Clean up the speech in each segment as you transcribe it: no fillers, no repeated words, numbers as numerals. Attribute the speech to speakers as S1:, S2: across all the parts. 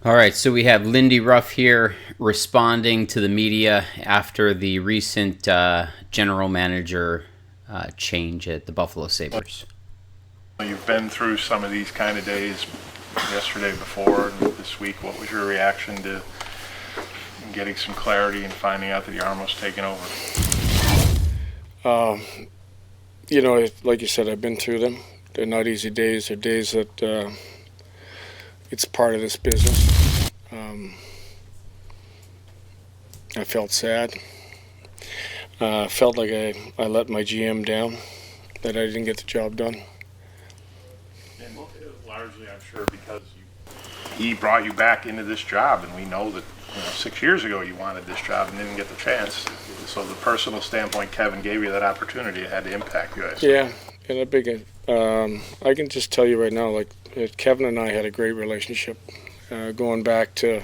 S1: All right, so we have Lindy Ruff here responding to the media after the recent general manager change at the Buffalo Sabres.
S2: You've been through some of these kind of days yesterday before and this week. What was your reaction to getting some clarity and finding out that Yarmo's taken over?
S3: Like you said, I've been through them. They're not easy days. They're days that it's part of this business. I felt sad. Felt like I let my GM down, that I didn't get the job done.
S2: And largely, I'm sure, because he brought you back into this job, and we know that 6 years ago you wanted this job and didn't get the chance. So the personal standpoint, Kevin gave you that opportunity. It had to impact you guys.
S3: Yeah, and I can just tell you right now, like Kevin and I had a great relationship, going back to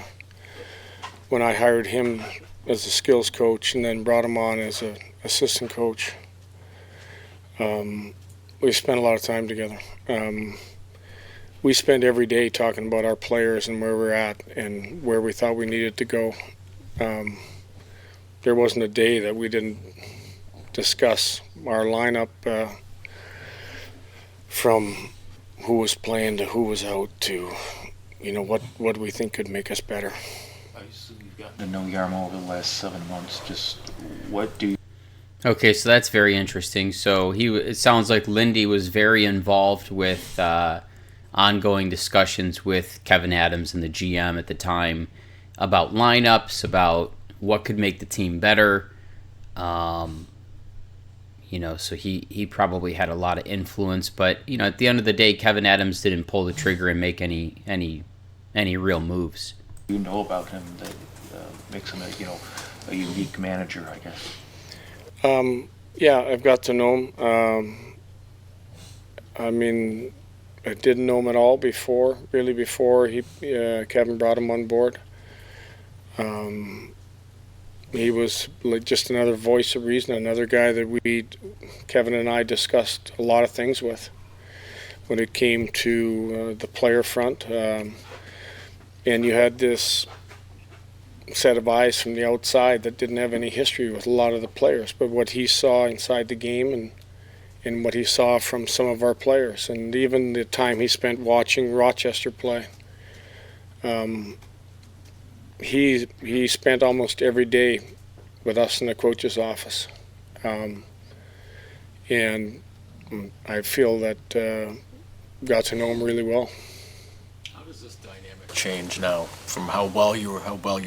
S3: when I hired him as a skills coach and then brought him on as an assistant coach. We spent a lot of time together. We spend every day talking about our players and where we're at and where we thought we needed to go. There wasn't a day that we didn't discuss our lineup, from who was playing to who was out to, what we think could make us better.
S4: Obviously, you've gotten to know Yarmo over the last 7 months. Just what do you...
S1: Okay, so that's very interesting. So it sounds like Lindy was very involved with ongoing discussions with Kevin Adams and the GM at the time about lineups, about what could make the team better. So he probably had a lot of influence. But at the end of the day, Kevin Adams didn't pull the trigger and make any real moves.
S4: You know about him that makes him a unique manager, I guess.
S3: Yeah, I've got to know him. I didn't know him at all before Kevin brought him on board. He was like just another voice of reason, another guy that Kevin and I discussed a lot of things with when it came to the player front. And you had this set of eyes from the outside that didn't have any history with a lot of the players, but what he saw inside the game and what he saw from some of our players, and even the time he spent watching Rochester play. He spent almost every day with us in the coach's office. And I feel that got to know him really well.
S5: How does this dynamic change now from how well you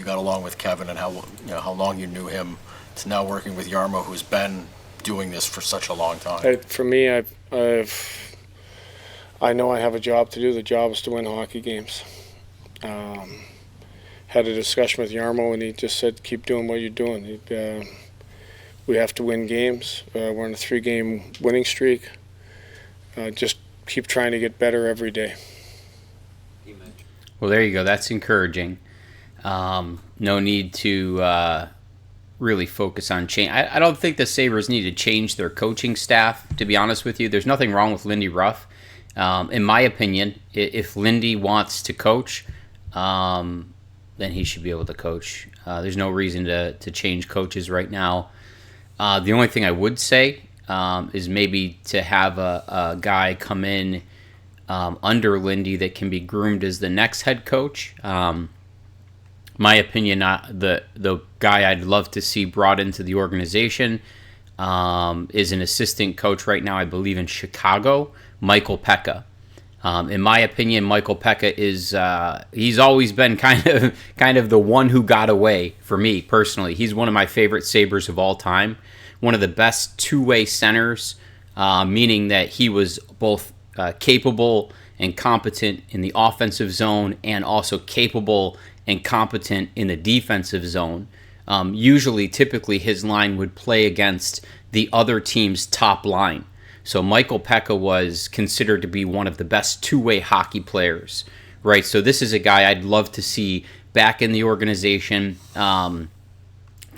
S5: got along with Kevin and how long you knew him to now working with Yarmo, who's been doing this for such a long time?
S3: For me, I know I have a job to do. The job is to win hockey games. Had a discussion with Yarmo, and he just said, keep doing what you're doing. We have to win games. We're on a 3-game winning streak. Just keep trying to get better every day.
S1: Well, there you go. That's encouraging. No need to really focus on change. I don't think the Sabres need to change their coaching staff, to be honest with you. There's nothing wrong with Lindy Ruff. In my opinion, if Lindy wants to coach, then he should be able to coach. There's no reason to change coaches right now. The only thing I would say is maybe to have a guy come in under Lindy that can be groomed as the next head coach. My opinion, the guy I'd love to see brought into the organization is an assistant coach right now, I believe in Chicago, Michael Pekka. In my opinion, Michael Pekka is he's always been kind of the one who got away for me personally. He's one of my favorite Sabres of all time. One of the best two-way centers, meaning that he was both capable and competent in the offensive zone and also capable and competent in the defensive zone. Typically, his line would play against the other team's top line. So Michael Pekka was considered to be one of the best two-way hockey players, right? So this is a guy I'd love to see back in the organization, kind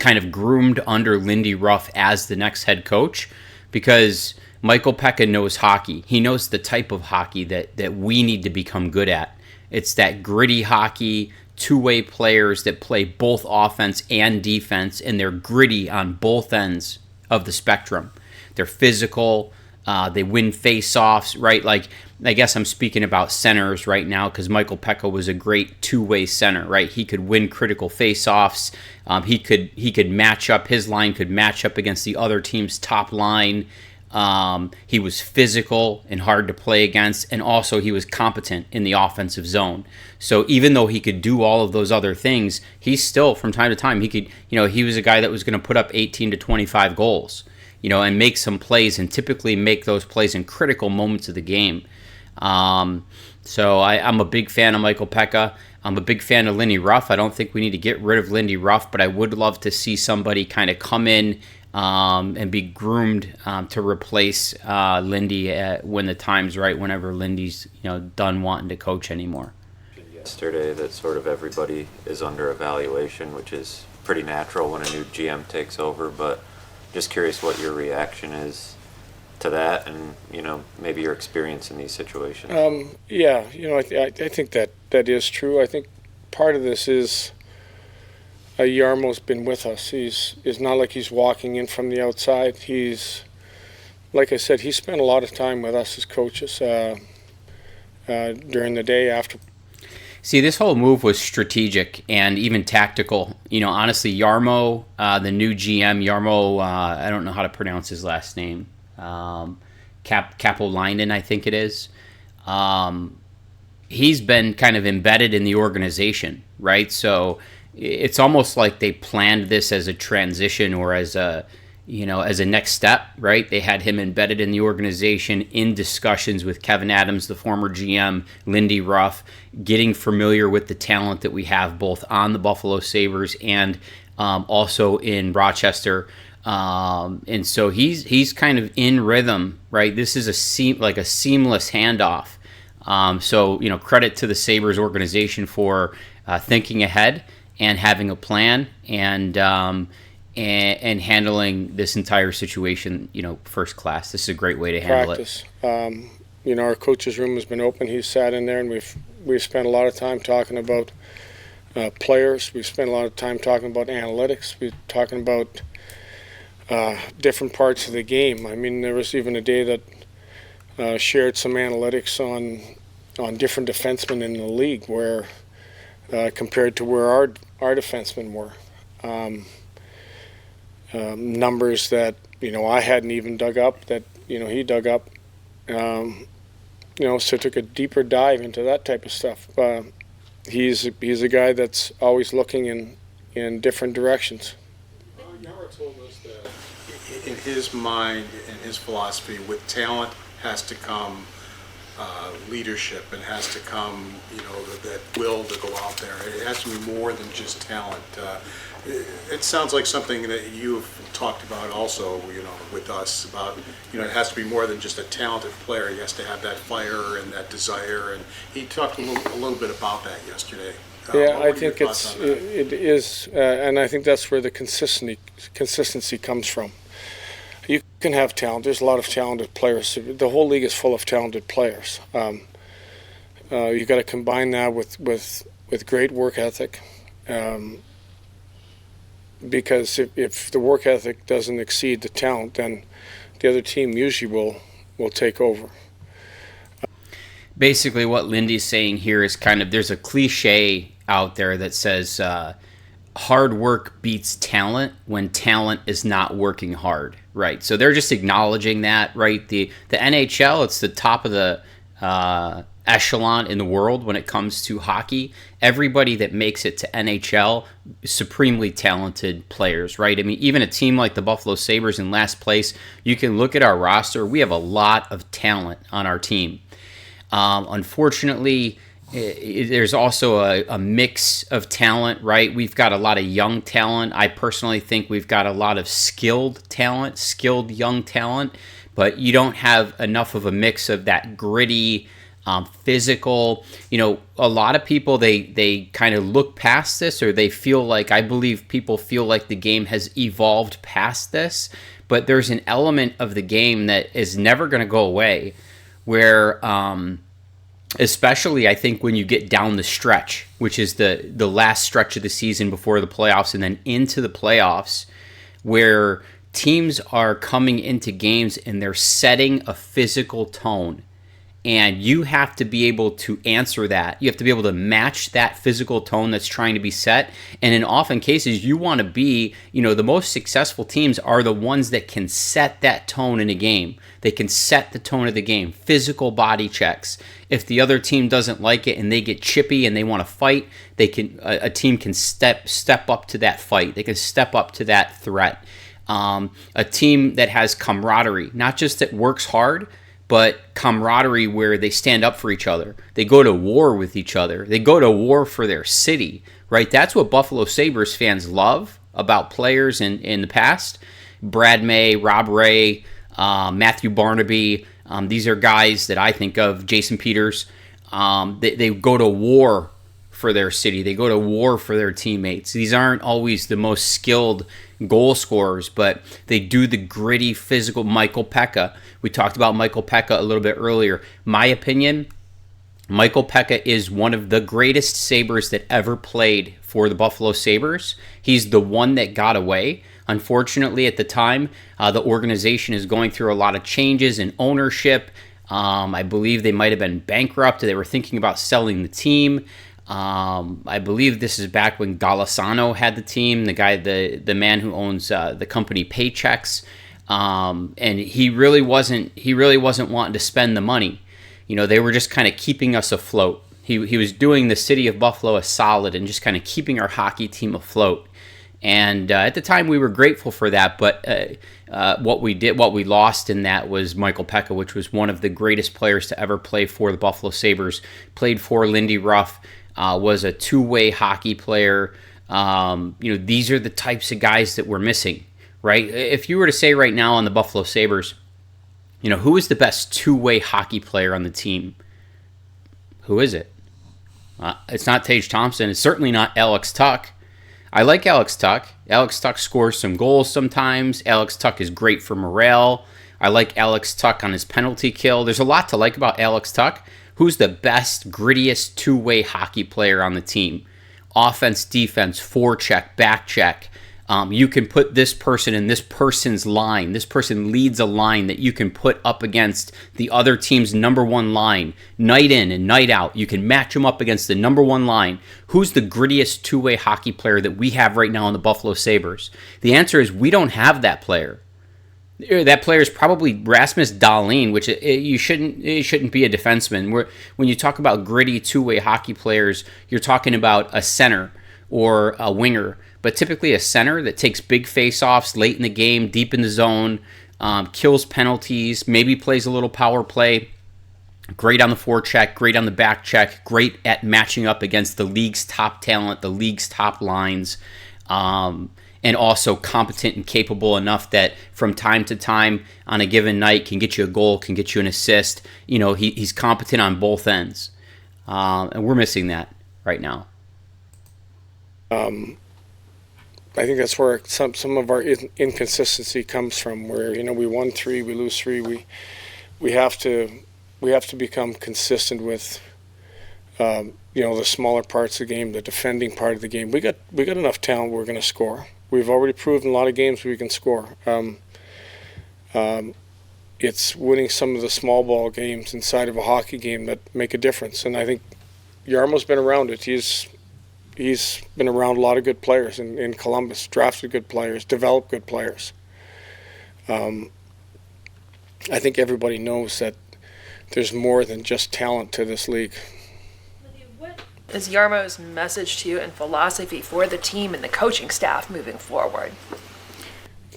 S1: of groomed under Lindy Ruff as the next head coach, because Michael Pekka knows hockey. He knows the type of hockey that we need to become good at. It's that gritty hockey, two-way players that play both offense and defense, and they're gritty on both ends of the spectrum. They're physical. They win face-offs, right? Like, I guess I'm speaking about centers right now because Michael Pekka was a great two-way center, right? He could win critical face-offs. He could match up. His line could match up against the other team's top line. He was physical and hard to play against, and also he was competent in the offensive zone. So even though he could do all of those other things, he's still, from time to time, he was a guy that was going to put up 18 to 25 goals, and make some plays, and typically make those plays in critical moments of the game. So I'm a big fan of Michael Pekka. I'm a big fan of Lindy Ruff. I don't think we need to get rid of Lindy Ruff, but I would love to see somebody kind of come in and be groomed to replace Lindy when the time's right, whenever Lindy's done wanting to coach anymore.
S6: Yesterday that sort of everybody is under evaluation, which is pretty natural when a new GM takes over, but just curious what your reaction is to that, and maybe your experience in these situations.
S3: I think that is true. I think part of this is Yarmo's been with us. It's not like he's walking in from the outside. He's, like I said, he spent a lot of time with us as coaches during the day after.
S1: See, this whole move was strategic and even tactical. Honestly, Yarmo, the new GM, Yarmo, I don't know how to pronounce his last name. Kapolainen, I think it is. He's been kind of embedded in the organization, right? So it's almost like they planned this as a transition or as a next step, right? They had him embedded in the organization in discussions with Kevin Adams, the former GM, Lindy Ruff, getting familiar with the talent that we have both on the Buffalo Sabres and also in Rochester. And so he's kind of in rhythm, right? This is a seamless handoff. So credit to the Sabres organization for thinking ahead and having a plan and handling this entire situation, first class. This is a great way to handle
S3: it. Our coach's room has been open. He's sat in there, and we've spent a lot of time talking about players. We've spent a lot of time talking about analytics. We're talking about different parts of the game. I mean, there was even a day that shared some analytics on different defensemen in the league, where compared to where our defensemen were. Numbers that I hadn't even dug up, that he dug up. So took a deeper dive into that type of stuff. He's a guy that's always looking in different directions.
S7: Yara told us that in his mind and his philosophy, with talent has to come leadership, and has to come, that will to go out there. It has to be more than just talent. It sounds like something that you've talked about also, with us about, it has to be more than just a talented player. He has to have that fire and that desire. And he talked a little bit about that yesterday.
S3: I think it is, and I think that's where the consistency comes from. You can have talent. There's a lot of talented players. The whole league is full of talented players. You got to combine that with great work ethic. Because if the work ethic doesn't exceed the talent, then the other team usually will take over.
S1: Basically, what Lindy's saying here is there's a cliche out there that says hard work beats talent when talent is not working hard, right? So they're just acknowledging that, right? The NHL, it's the top of the echelon in the world when it comes to hockey. Everybody that makes it to NHL, supremely talented players, right? I mean, even a team like the Buffalo Sabres in last place, you can look at our roster. We have a lot of talent on our team. Unfortunately, there's also a mix of talent, right? We've got a lot of young talent. I personally think we've got a lot of skilled young talent, but you don't have enough of a mix of that gritty, physical. A lot of people, they kind of look past this, or they feel like, I believe people feel like the game has evolved past this, but there's an element of the game that is never going to go away, where especially I think when you get down the stretch, which is the last stretch of the season before the playoffs and then into the playoffs, where teams are coming into games and they're setting a physical tone. And you have to be able to answer that. You have to be able to match that physical tone that's trying to be set. And in often cases, you want to be, the most successful teams are the ones that can set that tone in a game. They can set the tone of the game. Physical body checks. If the other team doesn't like it and they get chippy and they want to fight, a team can step up to that fight. They can step up to that threat. A team that has camaraderie, not just that works hard, but camaraderie where they stand up for each other. They go to war with each other. They go to war for their city, right? That's what Buffalo Sabres fans love about players in the past. Brad May, Rob Ray, Matthew Barnaby. These are guys that I think of, Jason Peters. They go to war for their city. They go to war for their teammates. These aren't always the most skilled goal scorers, but they do the gritty, physical. Michael Pekka. We talked about Michael Pekka a little bit earlier. My opinion, Michael Pekka is one of the greatest Sabres that ever played for the Buffalo Sabres. He's the one that got away. Unfortunately, at the time, the organization is going through a lot of changes in ownership. I believe they might have been bankrupt. They were thinking about selling the team. I believe this is back when Golisano had the team, the man who owns the company Paychecks, and he really wasn't wanting to spend the money. They were just kind of keeping us afloat. He was doing the city of Buffalo a solid and just kind of keeping our hockey team afloat. And at the time, we were grateful for that. But what we lost in that was Michael Pekka, which was one of the greatest players to ever play for the Buffalo Sabres. Played for Lindy Ruff. Was a two-way hockey player. These are the types of guys that we're missing, right? If you were to say right now on the Buffalo Sabres, who is the best two-way hockey player on the team? Who is it? It's not Tage Thompson. It's certainly not Alex Tuck. I like Alex Tuck. Alex Tuck scores some goals sometimes. Alex Tuck is great for morale. I like Alex Tuck on his penalty kill. There's a lot to like about Alex Tuck. Who's the best, grittiest two-way hockey player on the team? Offense, defense, forecheck, backcheck. You can put this person in this person's line. This person leads a line that you can put up against the other team's number one line. Night in and night out, you can match them up against the number one line. Who's the grittiest two-way hockey player that we have right now in the Buffalo Sabres? The answer is we don't have that player. That player is probably Rasmus Dahlin, which it shouldn't be a defenseman. When you talk about gritty two-way hockey players, you're talking about a center or a winger, but typically a center that takes big face-offs late in the game, deep in the zone, kills penalties, maybe plays a little power play, great on the forecheck, great on the back check, great at matching up against the league's top talent, the league's top lines, and also competent and capable enough that from time to time on a given night can get you a goal, can get you an assist. He's competent on both ends. And we're missing that right now.
S3: I think that's where some of our inconsistency comes from, where, we won 3, we lose 3. We have to become consistent with, the smaller parts of the game, the defending part of the game. We got enough talent, we're going to score. We've already proven a lot of games we can score. It's winning some of the small ball games inside of a hockey game that make a difference. And I think Jarmo's been around it. He's been around a lot of good players in Columbus, drafted good players, developed good players. I think everybody knows that there's more than just talent to this league.
S8: What is Jarmo's message to you and philosophy for the team and the coaching staff moving forward?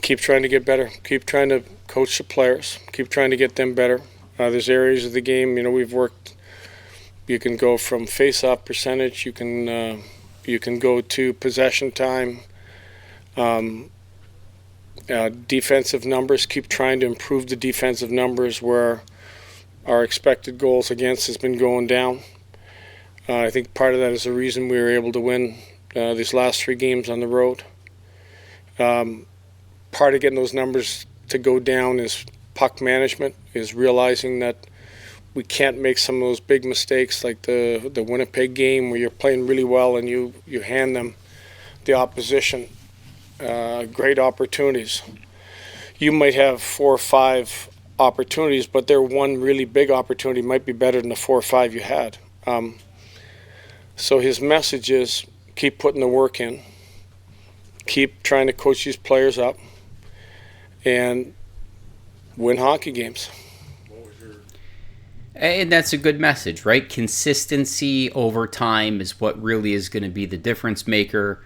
S3: Keep trying to get better. Keep trying to coach the players. Keep trying to get them better. There's areas of the game, we've worked. You can go from face-off percentage. You can go to possession time. Defensive numbers. Keep trying to improve the defensive numbers where our expected goals against has been going down. I think part of that is the reason we were able to win these last 3 games on the road. Part of getting those numbers to go down is puck management, is realizing that we can't make some of those big mistakes like the Winnipeg game where you're playing really well and you hand them, the opposition, great opportunities. You might have 4 or 5 opportunities, but their one really big opportunity might be better than the 4 or 5 you had. So his message is keep putting the work in, keep trying to coach these players up, and win hockey games.
S1: And that's a good message, right? Consistency over time is what really is going to be the difference maker.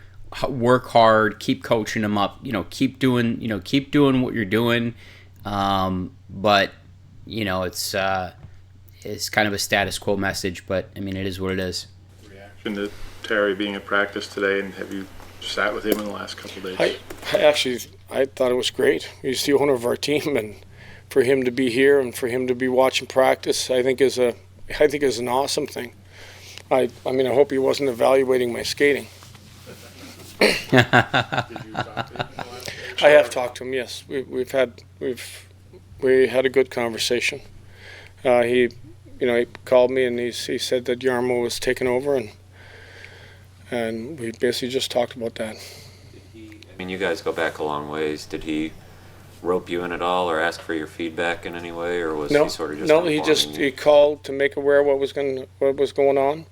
S1: Work hard, keep coaching them up. Keep doing what you're doing. But it's kind of a status quo message. But I mean, it is what it is.
S2: Reaction to Terry being at practice today, and have you sat with him in the last couple of days?
S3: I thought it was great. He's the owner of our team, and for him to be here and for him to be watching practice, I think is an awesome thing. I mean, I hope he wasn't evaluating my skating.
S2: Did you talk to him?
S3: I have talked to him. Yes, we had a good conversation. He called me and he said that Jarmo was taking over, and we basically just talked about that.
S6: I mean, you guys go back a long ways. Did he rope you in at all, or ask for your feedback in any way, or was he sort of just?
S3: No, he called to make aware what was going on.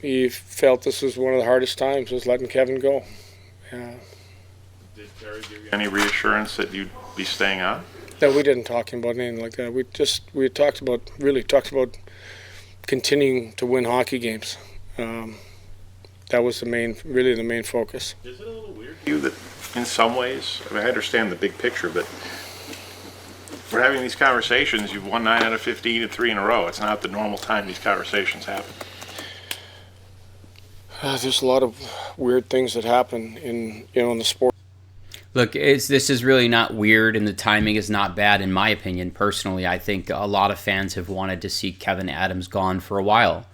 S3: He felt this was one of the hardest times, was letting Kevin go.
S2: Did Terry give you any reassurance that you'd be staying on?
S3: No, we didn't talk about anything like that. We talked about continuing to win hockey games. That was the main focus.
S2: Is it a little weird to you that, in some ways, I mean, I understand the big picture, but we're having these conversations. You've won 9 out of 15 and 3 in a row. It's not the normal time these conversations happen.
S3: There's a lot of weird things that happen in the sport.
S1: Look, this is really not weird, and the timing is not bad, in my opinion. Personally, I think a lot of fans have wanted to see Kevin Adams gone for a while.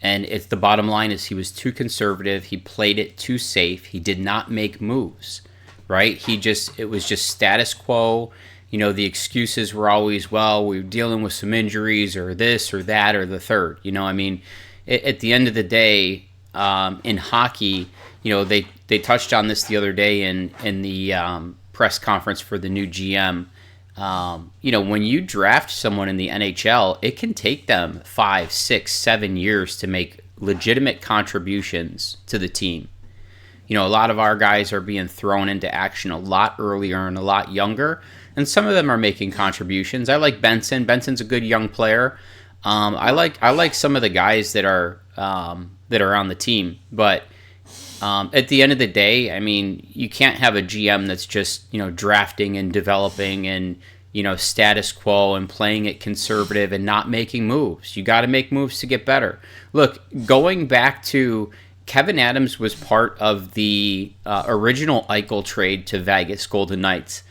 S1: And it's the bottom line is he was too conservative. He played it too safe. He did not make moves, right? It was just status quo. The excuses were always, well, we were dealing with some injuries or this or that or the third. I mean, at the end of the day, in hockey, they touched on this the other day in the press conference for the new GM. When you draft someone in the NHL, it can take them 5, 6, 7 years to make legitimate contributions to the team. A lot of our guys are being thrown into action a lot earlier and a lot younger, and some of them are making contributions. I like Benson. Benson's a good young player. I like some of the guys that are on the team, but at the end of the day, I mean, you can't have a GM that's just drafting and developing and status quo and playing it conservative and not making moves. You got to make moves to get better. Look, going back to Kevin Adams was part of the original Eichel trade to Vegas Golden Knights.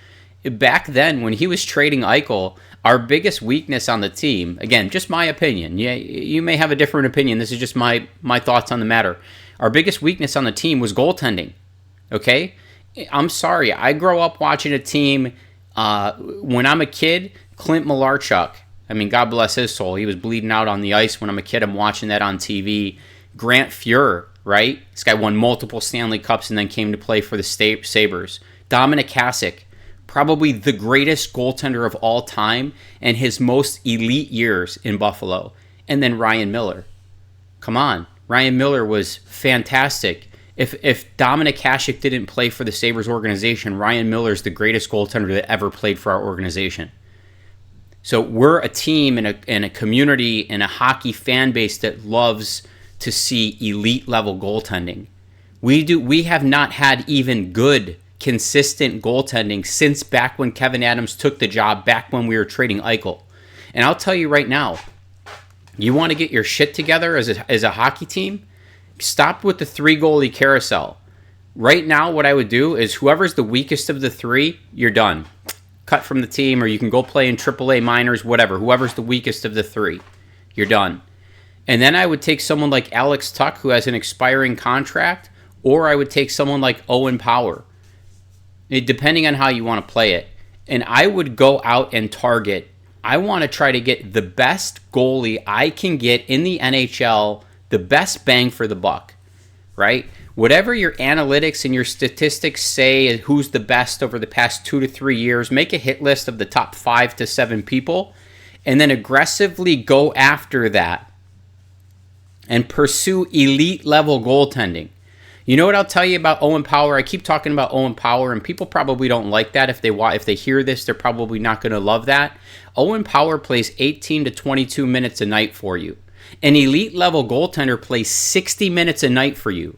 S1: Back then, when he was trading Eichel, our biggest weakness on the team, again, just my opinion. Yeah, you may have a different opinion. This is just my thoughts on the matter. Our biggest weakness on the team was goaltending. Okay? I'm sorry. I grew up watching a team when I'm a kid, Clint Malarchuk. I mean, God bless his soul. He was bleeding out on the ice when I'm a kid. I'm watching that on TV. Grant Fuhrer, right? This guy won multiple Stanley Cups and then came to play for the Sabres. Dominic Hasek, probably the greatest goaltender of all time and his most elite years in Buffalo. And then Ryan Miller. Come on. Ryan Miller was fantastic. If Dominic Hasek didn't play for the Sabres organization, Ryan Miller's the greatest goaltender that ever played for our organization. So we're a team and a community and a hockey fan base that loves to see elite level goaltending. We have not had even good, consistent goaltending since back when Kevin Adams took the job, back when we were trading Eichel. And I'll tell you right now, you want to get your shit together as a hockey team? Stop with the 3 goalie carousel. Right now, what I would do is whoever's the weakest of the 3, you're done. Cut from the team, or you can go play in AAA minors, whatever. Whoever's the weakest of the 3, you're done. And then I would take someone like Alex Tuck, who has an expiring contract, or I would take someone like Owen Power, depending on how you want to play it. and I would go out and target. I want to try to get the best goalie I can get in the NHL, the best bang for the buck, right? Whatever your analytics and your statistics say who's the best over the past 2 to 3 years, make a hit list of the top 5 to 7 people, and then aggressively go after that and pursue elite level goaltending. You know what I'll tell you about Owen Power? I keep talking about Owen Power, and people probably don't like that. If they hear this, they're probably not going to love that. Owen Power plays 18 to 22 minutes a night for you. An elite level goaltender plays 60 minutes a night for you.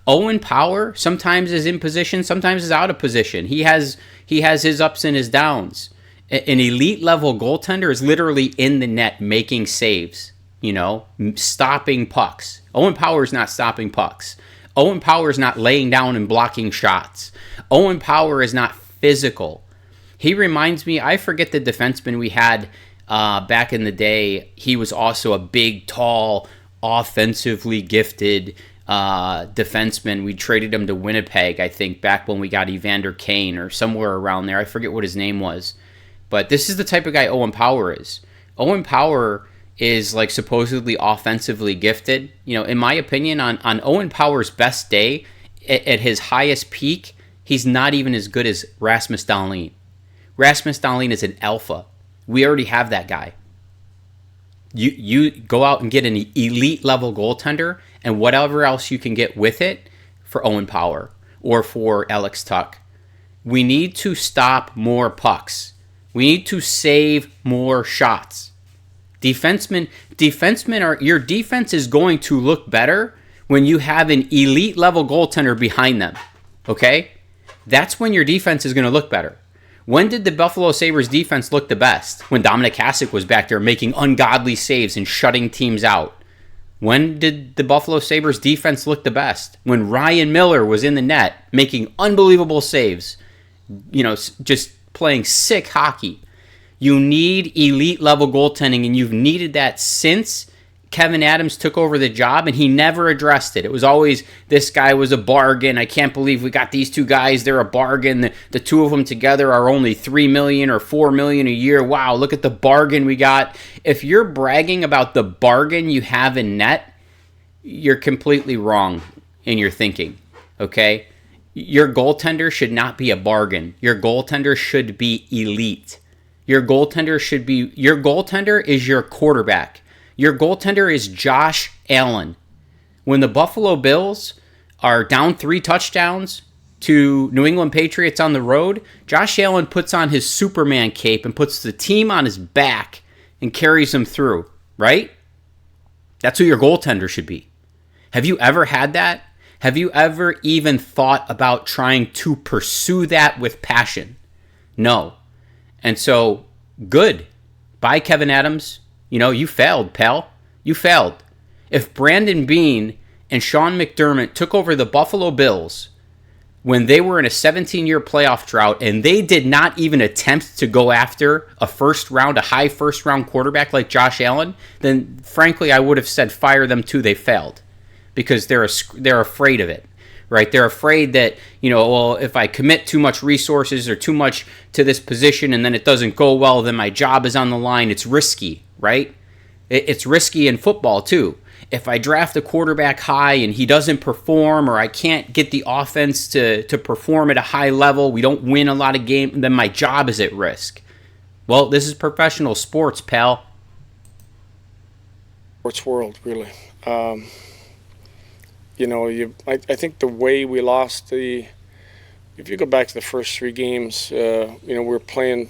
S1: Owen Power sometimes is in position, sometimes is out of position. He has his ups and his downs. An elite level goaltender is literally in the net making saves, stopping pucks. Owen Power is not stopping pucks. Owen Power is not laying down and blocking shots. Owen Power is not physical. He reminds me, I forget the defenseman we had back in the day. He was also a big, tall, offensively gifted defenseman. We traded him to Winnipeg, I think, back when we got Evander Kane or somewhere around there. I forget what his name was. But this is the type of guy Owen Power is. Owen Power is like supposedly offensively gifted. In my opinion, on Owen Power's best day, at his highest peak, he's not even as good as Rasmus Dahlin. Rasmus Dahlin is an alpha. We already have that guy. You go out and get an elite level goaltender and whatever else you can get with it for Owen Power or for Alex Tuck. We need to stop more pucks. We need to save more shots. Defensemen are, your defense is going to look better when you have an elite level goaltender behind them. Okay? That's when your defense is going to look better. When did the Buffalo Sabres defense look the best? When Dominic Hasek was back there making ungodly saves and shutting teams out. When did the Buffalo Sabres defense look the best? When Ryan Miller was in the net making unbelievable saves. Just playing sick hockey. You need elite level goaltending, and you've needed that since Kevin Adams took over the job, and he never addressed it. It was always, this guy was a bargain. I can't believe we got these two guys. They're a bargain. The two of them together are only $3 million or $4 million a year. Wow, look at the bargain we got. If you're bragging about the bargain you have in net, you're completely wrong in your thinking, okay? Your goaltender should not be a bargain. Your goaltender should be elite. Your goaltender is your quarterback. Your goaltender is Josh Allen. When the Buffalo Bills are down 3 touchdowns to New England Patriots on the road, Josh Allen puts on his Superman cape and puts the team on his back and carries them through, right? That's who your goaltender should be. Have you ever had that? Have you ever even thought about trying to pursue that with passion? No. And so, good. Bye, Kevin Adams. You failed, pal. You failed. If Brandon Beane and Sean McDermott took over the Buffalo Bills when they were in a 17-year playoff drought and they did not even attempt to go after a high first-round quarterback like Josh Allen, then frankly, I would have said fire them too. They failed because they're afraid of it. Right? They're afraid that, if I commit too much resources or too much to this position and then it doesn't go well, then my job is on the line. It's risky, right? It's risky in football too. If I draft a quarterback high and he doesn't perform or I can't get the offense to perform at a high level, we don't win a lot of games, then my job is at risk. Well, this is professional sports, pal.
S3: Sports world, really. I think the way we lost if you go back to the first 3 games, we were playing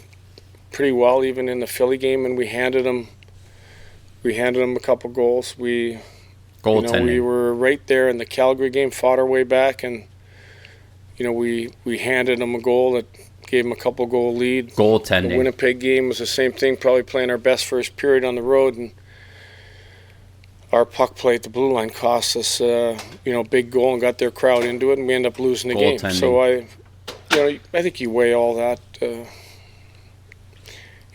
S3: pretty well even in the Philly game, and we handed them a couple goals. We were right there in the Calgary game, fought our way back, and we handed them a goal that gave them a couple goal lead.
S1: Goaltending.
S3: The Winnipeg game was the same thing, probably playing our best first period on the road, and our puck play at the blue line cost us, big goal and got their crowd into it, and we end up losing the game. So I think you weigh all that,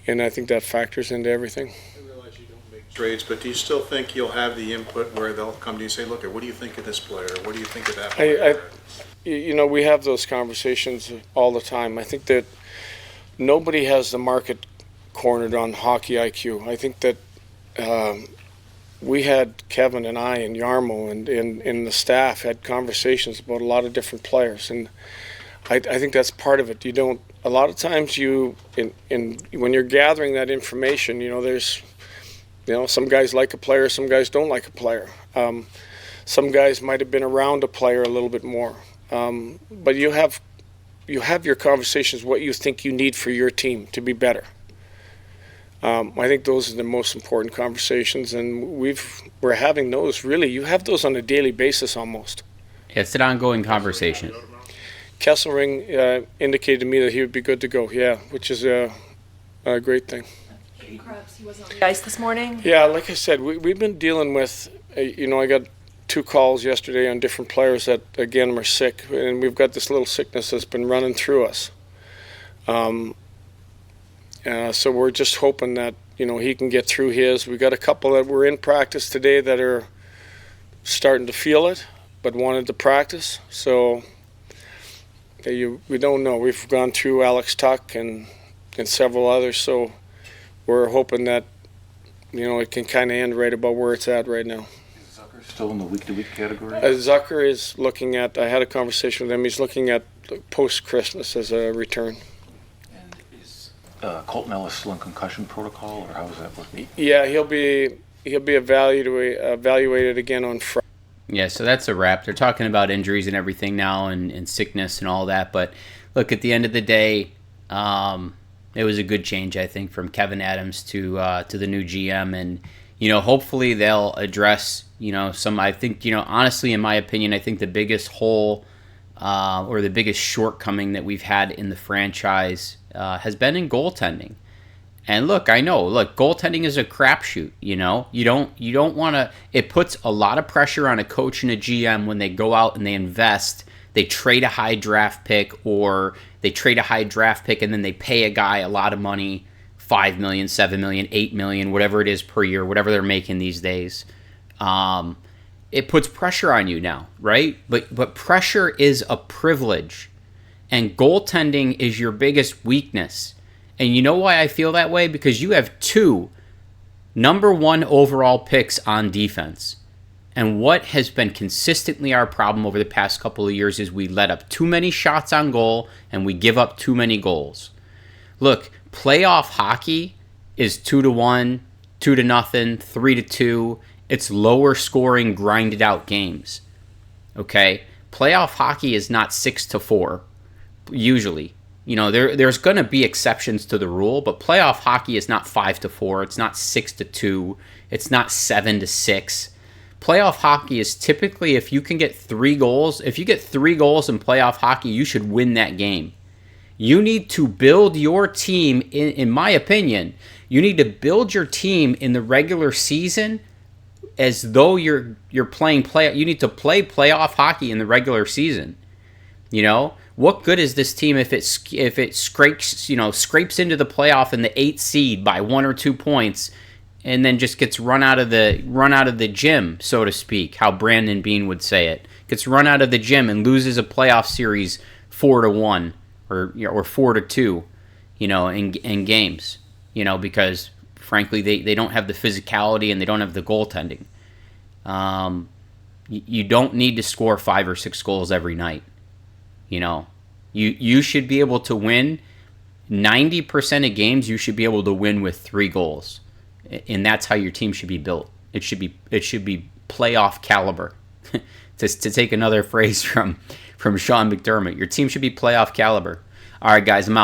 S3: and I think that factors into everything.
S7: I realize you don't make trades, but do you still think you'll have the input where they'll come to you and say, look, what do you think of this player? What do you think of that player?
S3: We have those conversations all the time. I think that nobody has the market cornered on hockey IQ. I think that we had Kevin and I and Yarmo and the staff had conversations about a lot of different players, and I think that's part of it. You don't. A lot of times, when you're gathering that information, there's, some guys like a player, some guys don't like a player. Some guys might have been around a player a little bit more, but you have your conversations. What you think you need for your team to be better. I think those are the most important conversations, and we're having those. Really, you have those on a daily basis almost.
S1: It's an ongoing conversation.
S3: Kesselring indicated to me that he would be good to go. Yeah, which is a great thing.
S8: Krebs, he wasn't on the ice this morning.
S3: Yeah, like I said, we've been dealing with. I got 2 calls yesterday on different players that again are sick, and we've got this little sickness that's been running through us. So we're just hoping that he can get through his. We got a couple that were in practice today that are starting to feel it, but wanted to practice. So we don't know. We've gone through Alex Tuck and several others. So we're hoping that it can kind of end right about where it's at right now.
S4: Is Zucker still in the week-to-week category?
S3: Zucker is looking at. I had a conversation with him. He's looking at post-Christmas as a return.
S4: Colton Ellis still in concussion protocol, or how is that working?
S3: Yeah, he'll be evaluated again on Friday.
S1: Yeah, so that's a wrap. They're talking about injuries and everything now, and sickness and all that. But look, at the end of the day, it was a good change, I think, from Kevin Adams to the new GM, and hopefully they'll address some. I think honestly, in my opinion, I think the biggest hole or the biggest shortcoming that we've had in the franchise has been in goaltending. And look, I know, goaltending is a crapshoot. You don't want to. It puts a lot of pressure on a coach and a GM when they go out and they invest. They trade a high draft pick, or they trade a high draft pick and then they pay a guy a lot of money, $5 million, $7 million, $8 million, whatever it is per year, whatever they're making these days. It puts pressure on you now, right? But pressure is a privilege. And goaltending is your biggest weakness. And you know why I feel that way? Because you have 2 number 1 overall picks on defense. And what has been consistently our problem over the past couple of years is we let up too many shots on goal and we give up too many goals. Look, playoff hockey is 2-1, 2-0, 3-2. It's lower scoring, grinded out games. Okay? Playoff hockey is not 6-4. Usually, there's going to be exceptions to the rule, but playoff hockey is not 5-4. It's not 6-2. It's not 7-6. Playoff hockey is typically, if you can get 3 goals, if you get 3 goals in playoff hockey, you should win that game. You need to build your team, in my opinion, you need to build your team in the regular season as though you're playing you need to play playoff hockey in the regular season. What good is this team if it scrapes into the playoff in the 8th seed by 1 or 2 points, and then just gets run out of the gym, so to speak, how Brandon Bean would say it, gets run out of the gym and loses a playoff series 4-1 or 4-2, in games, because frankly they don't have the physicality and they don't have the goaltending. You don't need to score 5 or 6 goals every night. You should be able to win 90% of games. You should be able to win with 3 goals, and that's how your team should be built. It should be playoff caliber. to take another phrase from Sean McDermott, your team should be playoff caliber. All right, guys, I'm out.